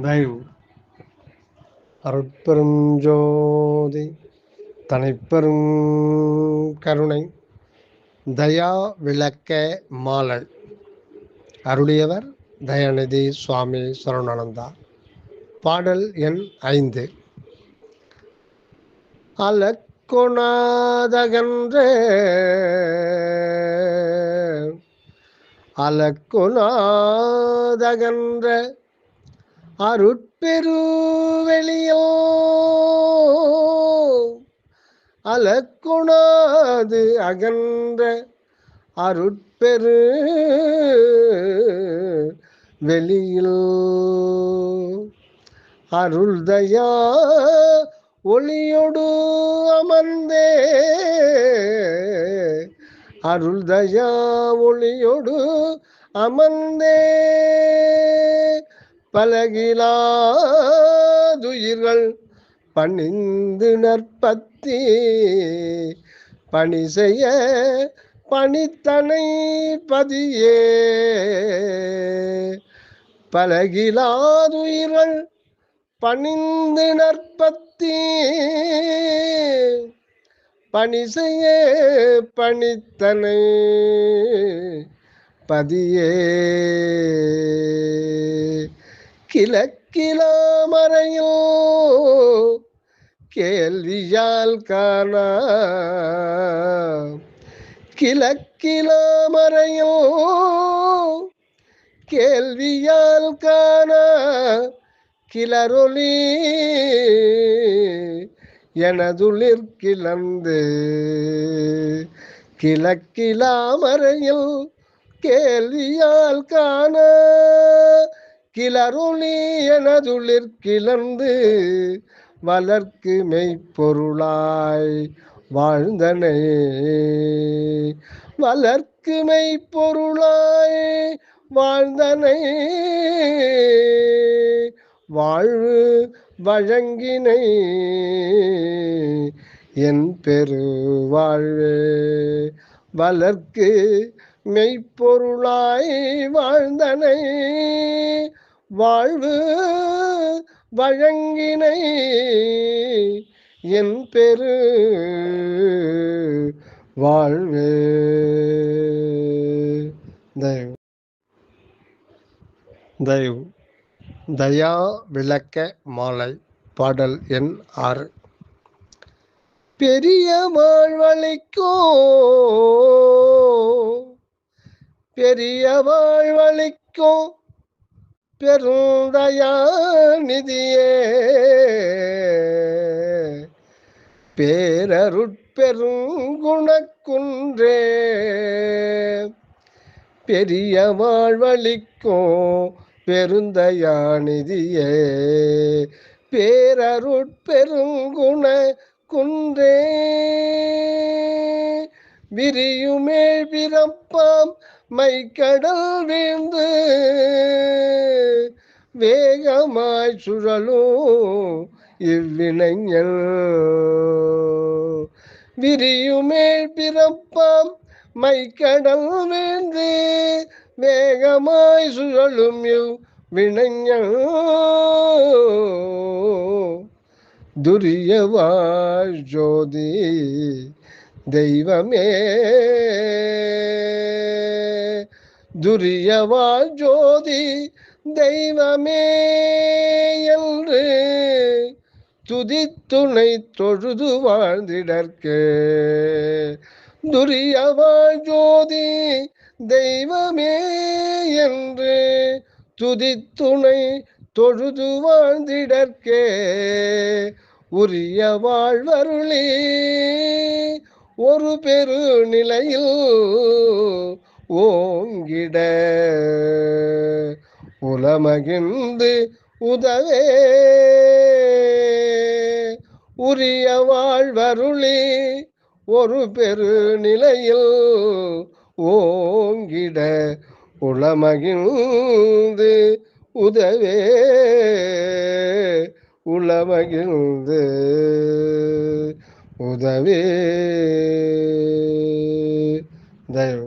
தயவு அருட்பெரும் ஜோதி தனிப்பெரும் கருணை தயா விளக்க மாலை அருளியவர் தயாநிதி சுவாமி சரவணானந்தா. பாடல் எண் 5. அலக்குணாதகன்ற அருட்பெருவெளியோ அலக்குணாது அகன்ற அருட்பெரு வெளியில் அருள்தயா ஒளியொடு அமர்ந்தே அருள்தயா ஒளியொடு அமர்ந்தே பலகிலாதுயிர்கள் பணிந்து நற்பத்தி பணி செய்ய பணித்தனை பதியே பலகிலாதுயிர்கள் பணிந்து நற்பத்தி பணி செய்ய பணித்தனை பதியே கிழக்கிலா மறையோ கேள்வியால் காண கிழக்கிலா மறையோ கேள்வியால் காண கிளரொளி எனதுளிர் கிளந்து கிழக்கிலா மறையில் கேள்வியால் காண கிளரொளி எனதுளிர் கிளந்து வளர்க்கு மெய்ப்பொருளாய் வாழ்ந்தனை வளர்க்கு மெய்ப்பொருளாய் வாழ்ந்தனை வாழ்வு வழங்கினை என் பெரு வாழ்வே வளர்க்கு மெய்ப்பொருளாய் வாழ்ந்தனை வாழ்வு வழங்கினை என் பெரு வாழ்வே. தயவு தயா விளக்க மாலை. பாடல் எண் 6. பெரிய வாழ்வழிக்கோ பெரிய வாழ்வழிக்கோ பெருந்தயா நிதியே பேரருட்பெருங்குணக்குன்றே பெரிய வாழ்வழிக்கோ பெருந்தயாநிதியே பேரருட்பெருங்குண குன்றே விரியுமேல் பிறப்பாம் மைக்கடல் வீழ்ந்து வேகமாய் சுழலும் இவ்வினைஞர் விரியுமேல் பிறப்பாம் மைக்கடல் வீழ்ந்து வேகமாய் சுழலும் இவ் வினைஞர் துரியவாய் ஜோதி தெய்வமே துரியவாய் ஜோதி தெய்வமே என்று துதித்துணை தொழுது வாழ்ந்திடற்கே துரியவாய் ஜோதி தெய்வமே என்று துதித்துணை தொழுது வாழ்ந்திடற்கே உரிய வாழ்வருளி ஒரு பெரு நிலையில் ஓங்கிட உலமகிழ்ந்து உதவே உரிய வாழ்வருளி ஒரு பெரு நிலையில் ஓங்கிட உளமகிழ்ந்து உதவே உளமகிழ்ந்து உதவே. தயவு